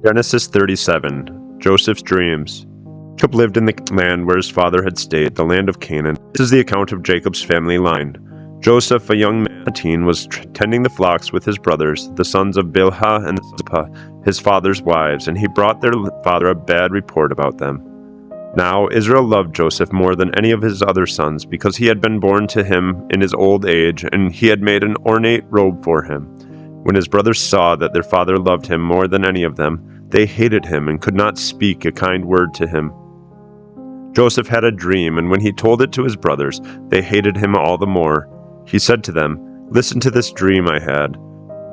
Genesis 37. Joseph's dreams. Jacob lived in the land where his father had stayed, the land of Canaan. This is the account of Jacob's family line. Joseph, a young man, was tending the flocks with his brothers, the sons of Bilhah and Zilpah, his father's wives, and he brought their father a bad report about them. Now Israel loved Joseph more than any of his other sons, because he had been born to him in his old age, and he had made an ornate robe for him. When his brothers saw that their father loved him more than any of them, they hated him and could not speak a kind word to him. Joseph had a dream, and when he told it to his brothers, they hated him all the more. He said to them, "Listen to this dream I had.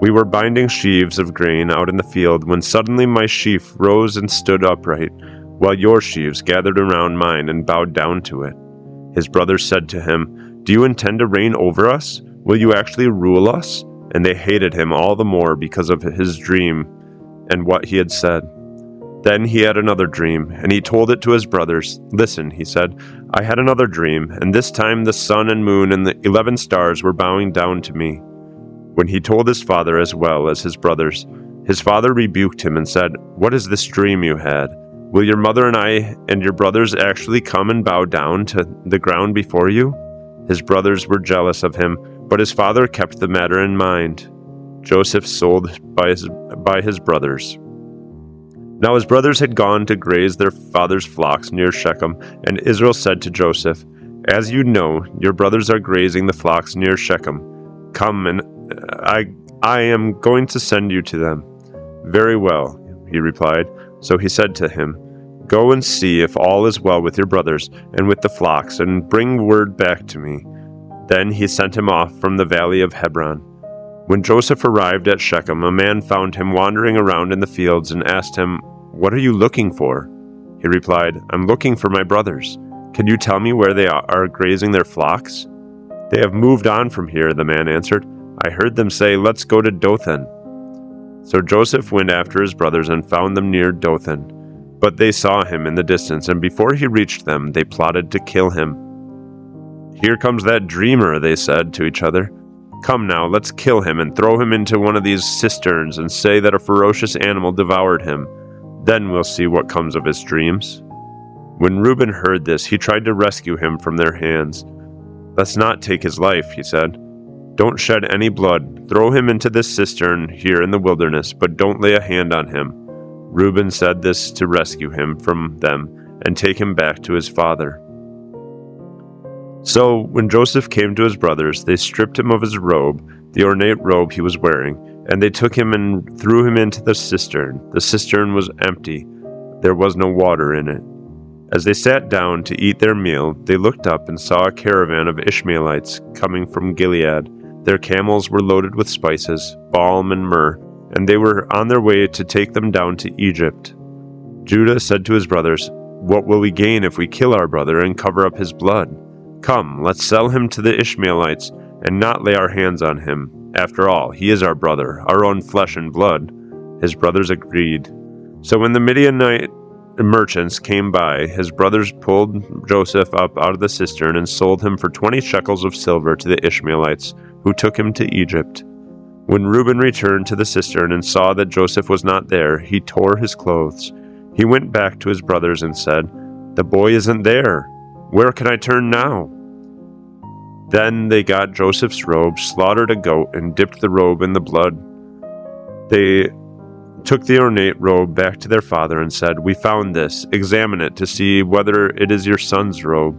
We were binding sheaves of grain out in the field, when suddenly my sheaf rose and stood upright, while your sheaves gathered around mine and bowed down to it." His brothers said to him, "Do you intend to reign over us? Will you actually rule us?" And they hated him all the more because of his dream and what he had said. Then he had another dream, and he told it to his brothers. "Listen," he said, "I had another dream, and this time the sun and moon and the 11 stars were bowing down to me." When he told his father as well as his brothers, his father rebuked him and said, "What is this dream you had? Will your mother and I and your brothers actually come and bow down to the ground before you?" His brothers were jealous of him, but his father kept the matter in mind. Joseph sold by his brothers. Now his brothers had gone to graze their father's flocks near Shechem, and Israel said to Joseph, "As you know, your brothers are grazing the flocks near Shechem. Come, and I am going to send you to them." "Very well," he replied. So he said to him, "Go and see if all is well with your brothers and with the flocks, and bring word back to me." Then he sent him off from the valley of Hebron. When Joseph arrived at Shechem, a man found him wandering around in the fields and asked him, "What are you looking for?" He replied, "I'm looking for my brothers. Can you tell me where they are grazing their flocks?" "They have moved on from here," the man answered. "I heard them say, 'Let's go to Dothan.'" So Joseph went after his brothers and found them near Dothan. But they saw him in the distance, and before he reached them, they plotted to kill him. "Here comes that dreamer," they said to each other. "Come now, let's kill him and throw him into one of these cisterns and say that a ferocious animal devoured him. Then we'll see what comes of his dreams." When Reuben heard this, he tried to rescue him from their hands. "Let's not take his life," he said. "Don't shed any blood. Throw him into this cistern here in the wilderness, but don't lay a hand on him." Reuben said this to rescue him from them and take him back to his father. So when Joseph came to his brothers, they stripped him of his robe, the ornate robe he was wearing, and they took him and threw him into the cistern. The cistern was empty. There was no water in it. As they sat down to eat their meal, they looked up and saw a caravan of Ishmaelites coming from Gilead. Their camels were loaded with spices, balm, and myrrh, and they were on their way to take them down to Egypt. Judah said to his brothers, "What will we gain if we kill our brother and cover up his blood? Come, let's sell him to the Ishmaelites and not lay our hands on him. After all, he is our brother, our own flesh and blood." His brothers agreed. So when the Midianite merchants came by, his brothers pulled Joseph up out of the cistern and sold him for 20 shekels of silver to the Ishmaelites, who took him to Egypt. When Reuben returned to the cistern and saw that Joseph was not there, he tore his clothes. He went back to his brothers and said, "The boy isn't there. Where can I turn now?" Then they got Joseph's robe, slaughtered a goat, and dipped the robe in the blood. They took the ornate robe back to their father and said, "We found this. Examine it to see whether it is your son's robe."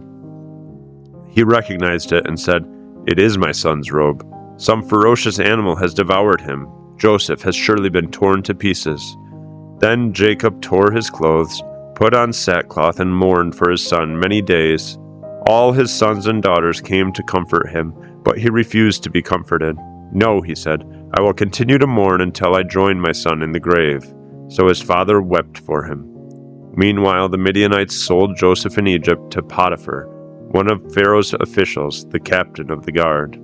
He recognized it and said, "It is my son's robe. Some ferocious animal has devoured him. Joseph has surely been torn to pieces." Then Jacob tore his clothes, put on sackcloth, and mourned for his son many days. All his sons and daughters came to comfort him, but he refused to be comforted. "No," he said, "I will continue to mourn until I join my son in the grave." So his father wept for him. Meanwhile, the Midianites sold Joseph in Egypt to Potiphar, one of Pharaoh's officials, the captain of the guard.